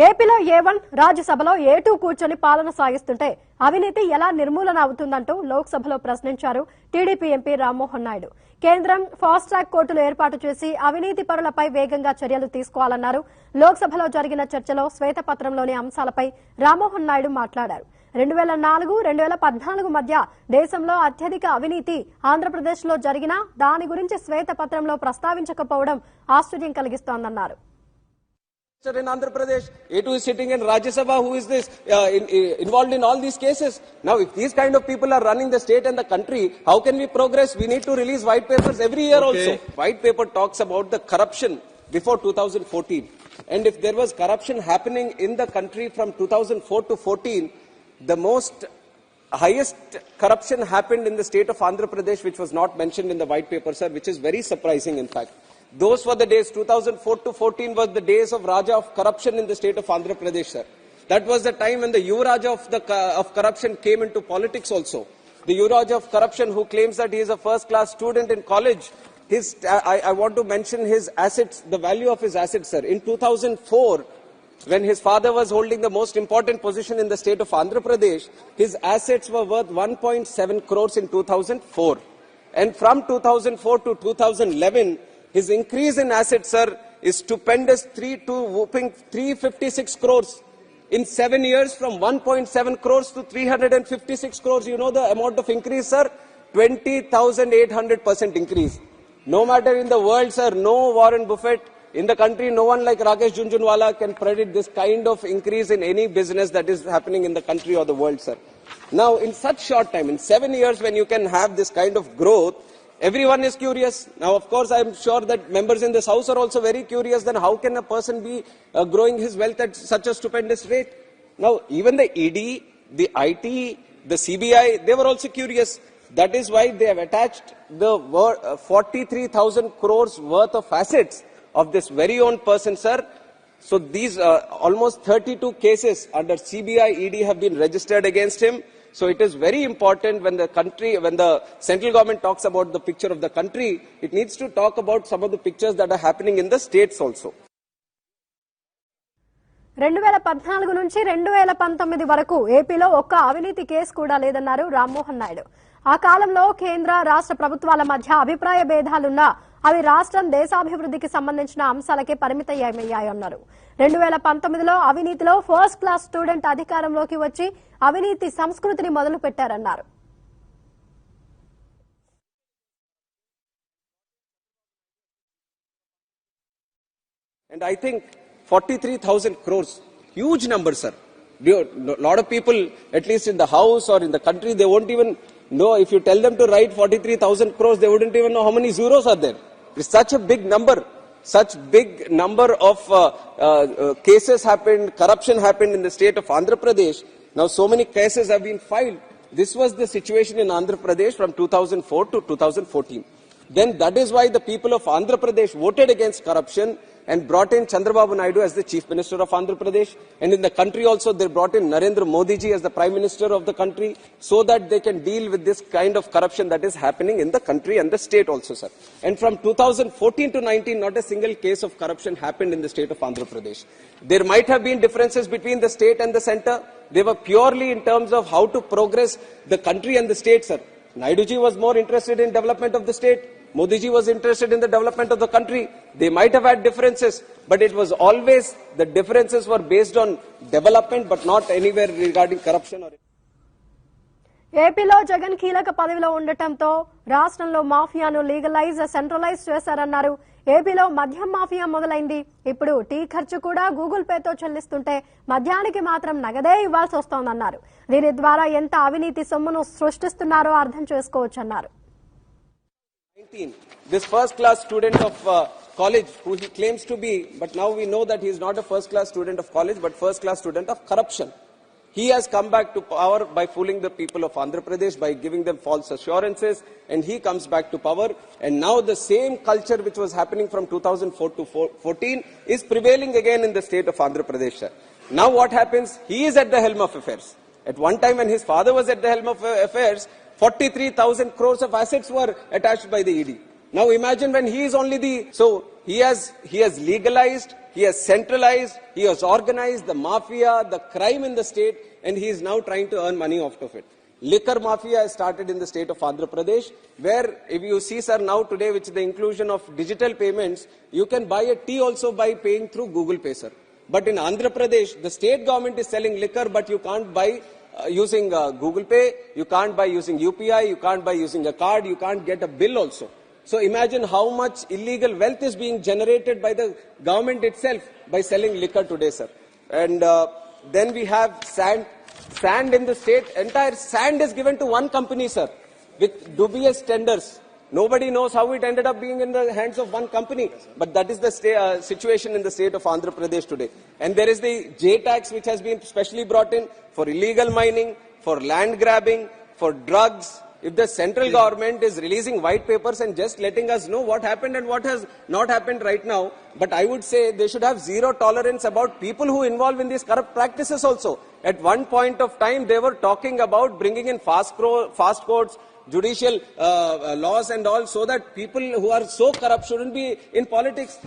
ఏపీలో ఏ1 రాజ్యసభలో ఏ2 కూర్చొని పాలన సాగిస్తుంటే అవినీతి ఎలా నిర్మూలన అవుతుందంటూ లోక్సభలో ప్రశ్నించారు టీడీపీ ఎంపీ రామ్మోహన్ నాయుడు. కేంద్రం ఫాస్ట్ ట్రాక్ కోర్టులు ఏర్పాటు చేసి అవినీతి పరులపై వేగంగా చర్యలు తీసుకోవాలన్నారు. లోక్సభలో జరిగిన చర్చలో శ్వేతపత్రంలోని అంశాలపై రామ్మోహన్ నాయుడు మాట్లాడారు. 2004-2014 మధ్య దేశంలో అత్యధిక అవినీతి ఆంధ్రప్రదేశ్లో జరిగినా దాని గురించి శ్వేతపత్రంలో ప్రస్తావించకపోవడం ఆశ్చర్యం కలిగిస్తోందన్నారు. In Andhra Pradesh, A2 is sitting in Rajya Sabha. Who is this involved in all these cases? Now, if these kind of people are running the state and the country, how can we progress? We need to release white papers every year also. White paper talks about the corruption before 2014. And if there was corruption happening in the country from 2004 to 14, the highest corruption happened in the state of Andhra Pradesh, which was not mentioned in the white paper, sir, which is very surprising, in fact. Those were the days, 2004 to 14 was the days of Raja of corruption in the state of Andhra Pradesh, sir. That was the time when the Yuvaraja of corruption came into politics also. The Yuvaraja of corruption who claims that he is a first-class student in college. I want to mention his assets, the value of his assets, sir. In 2004, when his father was holding the most important position in the state of Andhra Pradesh, his assets were worth 1.7 crores in 2004. And from 2004 to 2011, his increase in assets, sir, is stupendous, 356 crores. In 7 years, from 1.7 crores to 356 crores. You know the amount of increase, sir? 20,800% increase. No matter in the world, sir, no Warren Buffett. In the country, no one like Rakesh Jhunjhunwala can predict this kind of increase in any business that is happening in the country or the world, sir. Now, in such short time, in 7 years, when you can have this kind of growth, everyone is curious. Now, of course, I am sure that members in this house are also very curious. Then how can a person be growing his wealth at such a stupendous rate? Now, even the ED, the IT, the CBI, they were also curious. That is why they have attached the 43,000 crores worth of assets of this very own person, sir. So these almost 32 cases under CBI, ED have been registered against him. So it is very important when the central government talks about the picture of the country, it needs to talk about some of the pictures that are happening in the states also. 2014 నుంచి 2019 వరకు ఏపీలో ఒక్క అవినీతి case కూడా లేదన్నారు రామ్మోహన్ నాయుడు. ఆ కాలంలో కేంద్ర రాష్ట్ర ప్రభుత్వాల మధ్య అభిప్రాయ భేదాలున్నా అవి రాష్ట్రం దేశాభివృద్ధికి సంబంధించిన అంశాలకే పరిమితమయ్యాయన్నారు. 2019లో అవినీతిలో ఫస్ట్ క్లాస్ స్టూడెంట్ అధికారంలోకి వచ్చి అవినీతి సంస్కృతిని మొదలు పెట్టారన్నారు. And I think 43,000 crores, huge number, sir. A lot of people, at least in the house or in the country, they won't even know. If you tell them to write 43,000 crores, they wouldn't even know how many zeros are there. It's such a big number. Such big number of cases happened, corruption happened in the state of Andhra Pradesh. Now so many cases have been filed. This was the situation in Andhra Pradesh from 2004 to 2014. Then that is why the people of Andhra Pradesh voted against corruption and brought in Chandrababu Naidu as the Chief Minister of Andhra Pradesh. And in the country also they brought in Narendra Modi ji as the Prime Minister of the country so that they can deal with this kind of corruption that is happening in the country and the state also, sir. And from 2014 to 19, not a single case of corruption happened in the state of Andhra Pradesh. There might have been differences between the state and the center. They were purely in terms of how to progress the country and the state, sir. Naidu ji was more interested in development of the state. Modi ji was interested in the development of the country. They might have had differences, but it was always the differences were based on development, but not anywhere regarding corruption. ఏపీలో జగన్ కీలక పదవిలో ఉండటంతో రాష్ట్రంలో మాఫియాను legalise centralise చేశారన్నారు. ఏపీలో మద్యం mafia మొదలైంది. ఇప్పుడు టీ ఖర్చు కూడా గూగుల్ పేతో చెల్లిస్తుంటే మద్యానికి మాత్రం నగదే ఇవ్వాల్సి వస్తోందన్నారు. దీని ద్వారా ఎంత అవినీతి సొమ్మును సృష్టిస్తున్నారో అర్థం చేసుకోవచ్చన్నారు. This first-class student of college, who he claims to be, but now we know that he is not a first-class student of college, but first-class student of corruption. He has come back to power by fooling the people of Andhra Pradesh, by giving them false assurances, and he comes back to power. And now the same culture which was happening from 2004 to 14 is prevailing again in the state of Andhra Pradesh. Now what happens? He is at the helm of affairs. At one time when his father was at the helm of affairs, 43,000 crores of assets were attached by the ED. Now imagine when he is only so he has legalized he has centralized, he has organized the mafia, the crime in the state, and he is now trying to earn money out of it. Liquor mafia has started in the state of Andhra Pradesh, where if you see, sir, now today, with the inclusion of digital payments, you can buy a tea also by paying through Google Pay, sir. But in Andhra Pradesh, the state government is selling liquor, but you can't buy using Google Pay, you can't buy using UPI, you can't buy using a card, you can't get a bill also. So imagine how much illegal wealth is being generated by the government itself by selling liquor today, sir. And then we have sand in the state. Entire sand is given to one company, sir, with dubious tenders. Nobody knows how it ended up being in the hands of one company. But that is the situation in the state of Andhra Pradesh today. And there is the J tax, which has been specially brought in for illegal mining, for land grabbing, for drugs. If the central government is releasing white papers and just letting us know what happened and what has not happened right now, but I would say they should have zero tolerance about people who involve in these corrupt practices also. At one point of time, they were talking about bringing in fast courts, judicial laws and all, so that people who are so corrupt shouldn't be in politics.